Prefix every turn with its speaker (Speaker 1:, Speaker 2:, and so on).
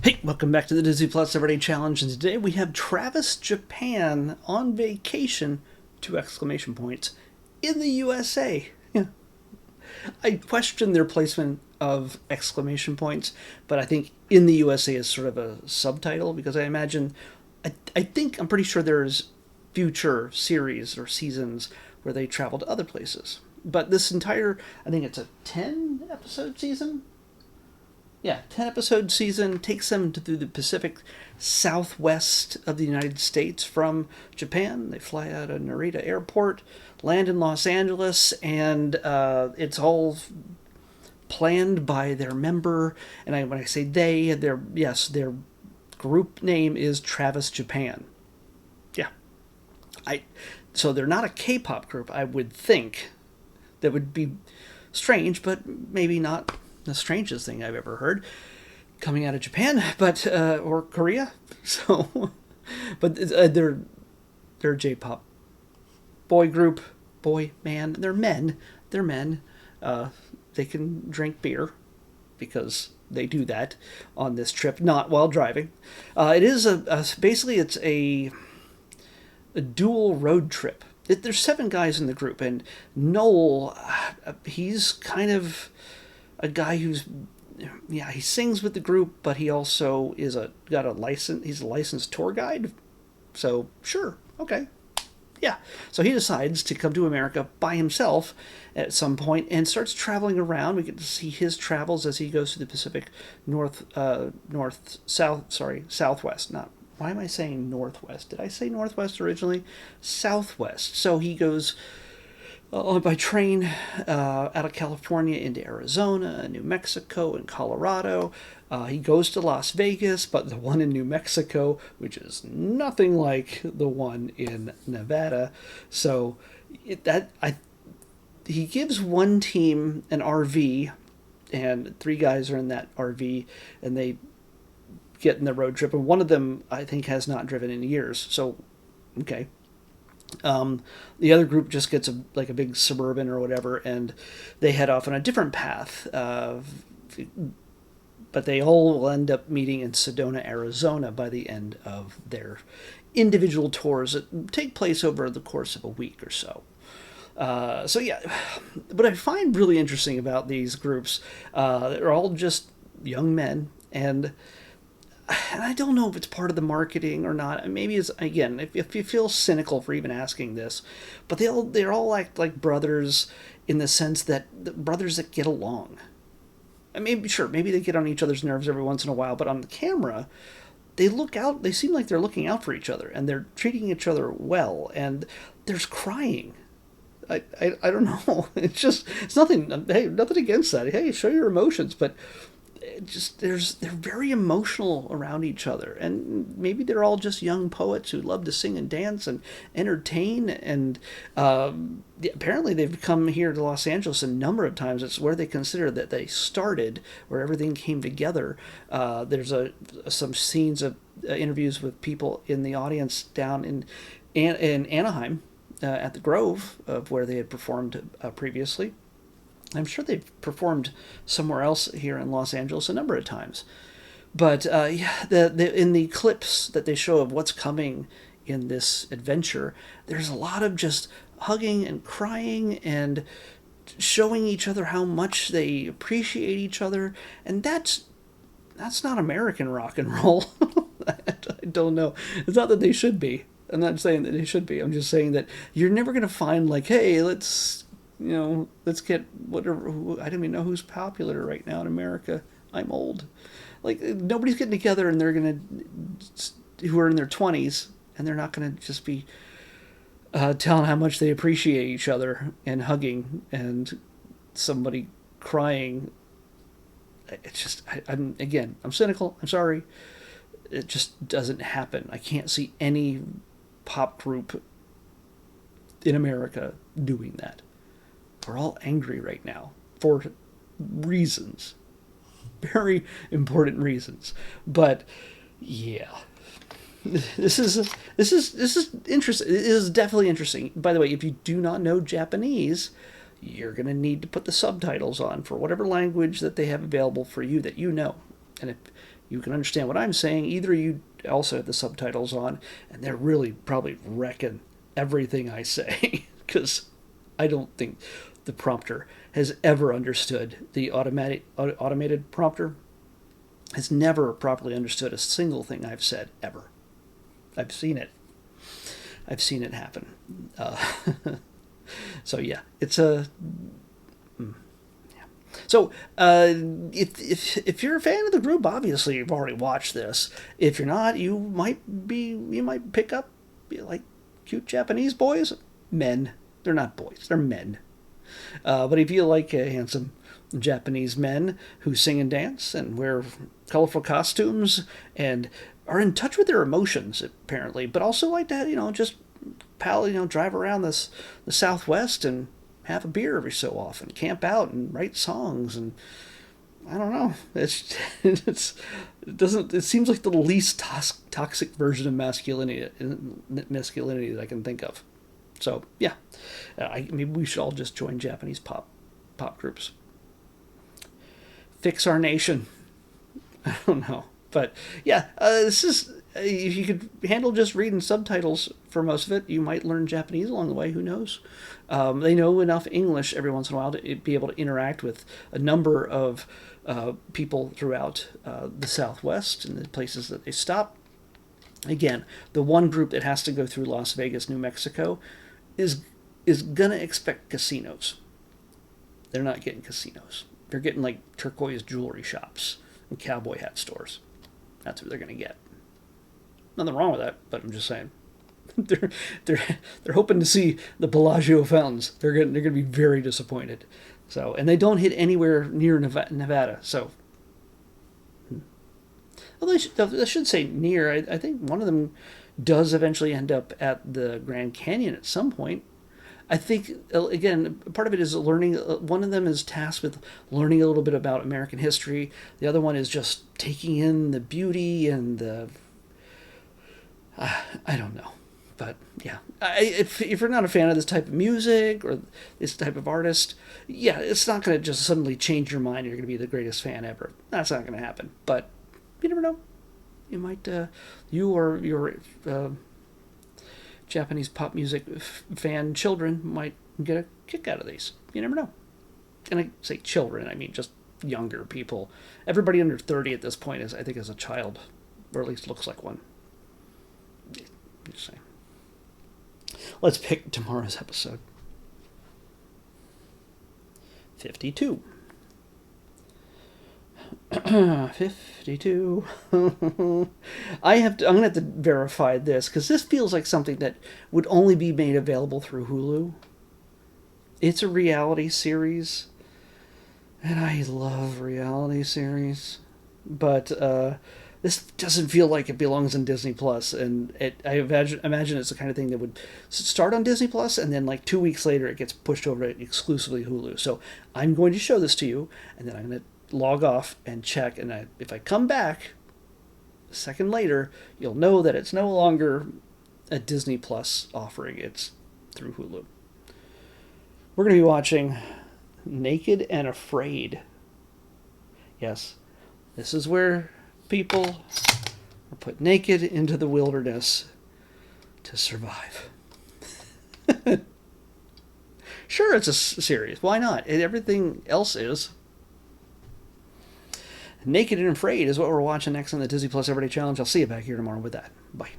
Speaker 1: Hey, welcome back to the Disney Plus Everyday Challenge, and today we have Travis Japan on vacation, two exclamation points, in the USA. Yeah. I question their placement of exclamation points, but I think in the USA is sort of a subtitle because I imagine, I'm pretty sure there's future series or seasons where they travel to other places. But this entire, I think it's a 10 episode season, yeah, 10 episode season takes them through the Pacific Southwest of the United States from Japan. They fly out of Narita Airport, land in Los Angeles, and it's all planned by their member. And when I say they, their group name is Travis Japan. Yeah, I so they're not a K-pop group. I would think that would be strange, but maybe not the strangest thing I've ever heard coming out of Japan, but or Korea. So, but they're a J-pop boy group, boy man. They're men. They're men. They can drink beer because they do that on this trip, not while driving. It is basically it's a dual road trip. There's 7 guys in the group, and Noel, he's kind of a guy who's, yeah, he sings with the group, but he also got a license. He's a licensed tour guide. So sure, okay, yeah. So he decides to come to America by himself at some point and starts traveling around. We get to see his travels as he goes through the Pacific Southwest. Not, why am I saying Northwest? Did I say Northwest originally? Southwest. So he goes by train out of California into Arizona, New Mexico, and Colorado. He goes to Las Vegas, but the one in New Mexico, which is nothing like the one in Nevada. So he gives one team an RV, and 3 guys are in that RV, and they get in the road trip. And one of them, I think, has not driven in years. So, okay. The other group just gets a big Suburban or whatever, and they head off on a different path. But they all will end up meeting in Sedona, Arizona by the end of their individual tours that take place over the course of a week or so. So yeah, what I find really interesting about these groups, they're all just young men, and I don't know if it's part of the marketing or not. Maybe it's, again, if you feel cynical for even asking this, but they're all act like brothers in the sense that the brothers that get along. I mean, sure, maybe they get on each other's nerves every once in a while, but on the camera, they look out. They seem like they're looking out for each other, and they're treating each other well. And there's crying. I don't know. It's nothing. Hey, nothing against that. Hey, show your emotions, but they're very emotional around each other, and maybe they're all just young poets who love to sing and dance and entertain. And apparently they've come here to Los Angeles a number of times. It's where they consider that they started, where everything came together. There's some scenes of interviews with people in the audience down in Anaheim at the Grove, of where they had performed previously. I'm sure they've performed somewhere else here in Los Angeles a number of times. But yeah, in the clips that they show of what's coming in this adventure, there's a lot of just hugging and crying and showing each other how much they appreciate each other. And that's not American rock and roll. I don't know. It's not that they should be. I'm not saying that they should be. I'm just saying that you're never going to find like, hey, let's get whatever. I don't even know who's popular right now in America. I'm old. Like, nobody's getting together and they're who are in their 20s, and they're not gonna just be telling how much they appreciate each other and hugging and somebody crying. It's just, I'm cynical. I'm sorry. It just doesn't happen. I can't see any pop group in America doing that. We're all angry right now for reasons, very important reasons. But yeah, this is interesting. It is definitely interesting. By the way, if you do not know Japanese, you're going to need to put the subtitles on for whatever language that they have available for you that you know. And if You can understand what I'm saying. Either you also have the subtitles on, and they're really probably wrecking everything I say, because I don't think the prompter has ever understood the automated prompter has never properly understood a single thing I've said ever. I've seen it. I've seen it happen. So yeah, it's a. So if you're a fan of the group, obviously you've already watched this. If you're not, you might pick up like cute Japanese boys, men. They're not boys. They're men. But if you like handsome Japanese men who sing and dance and wear colorful costumes and are in touch with their emotions, apparently, but also like to, just drive around the Southwest and have a beer every so often, camp out and write songs, and I don't know. It seems like the least toxic version of masculinity that I can think of. So yeah, maybe we should all just join Japanese pop groups. Fix our nation. I don't know, but yeah, this is. If you could handle just reading subtitles for most of it, you might learn Japanese along the way. Who knows? They know enough English every once in a while to be able to interact with a number of people throughout the Southwest and the places that they stop. Again, the one group that has to go through Las Vegas, New Mexico, is gonna expect casinos. They're not getting casinos. They're getting like turquoise jewelry shops and cowboy hat stores. That's what they're gonna get. Nothing wrong with that, but I'm just saying. they're hoping to see the Bellagio fountains. They're gonna be very disappointed. So, and they don't hit anywhere near Nevada. So, although I should say near. I think one of them does eventually end up at the Grand Canyon at some point. I think, again, part of it is learning. One of them is tasked with learning a little bit about American history. The other one is just taking in the beauty and the. I don't know. But yeah, if you're not a fan of this type of music or this type of artist, yeah, it's not going to just suddenly change your mind. You're going to be the greatest fan ever. That's not going to happen. But you never know. You might, you or your Japanese pop music fan children might get a kick out of these. You never know. And I say children, I mean just younger people. Everybody under 30 at this point I think is a child, or at least looks like one. Just saying. Let's pick tomorrow's episode. 52. 52. I'm gonna have to verify this because this feels like something that would only be made available through Hulu. It's a reality series, and I love reality series, but this doesn't feel like it belongs in Disney Plus, and I imagine it's the kind of thing that would start on Disney Plus, and then like 2 weeks later it gets pushed over to exclusively Hulu. So I'm going to show this to you, and then I'm going to log off and check, and if I come back a second later, you'll know that it's no longer a Disney Plus offering. It's through Hulu. We're going to be watching Naked and Afraid. Yes, this is where people are put naked into the wilderness to survive. Sure, it's a series. Why not? Everything else is. Naked and Afraid is what we're watching next on the Disney Plus Everyday Challenge. I'll see you back here tomorrow with that. Bye.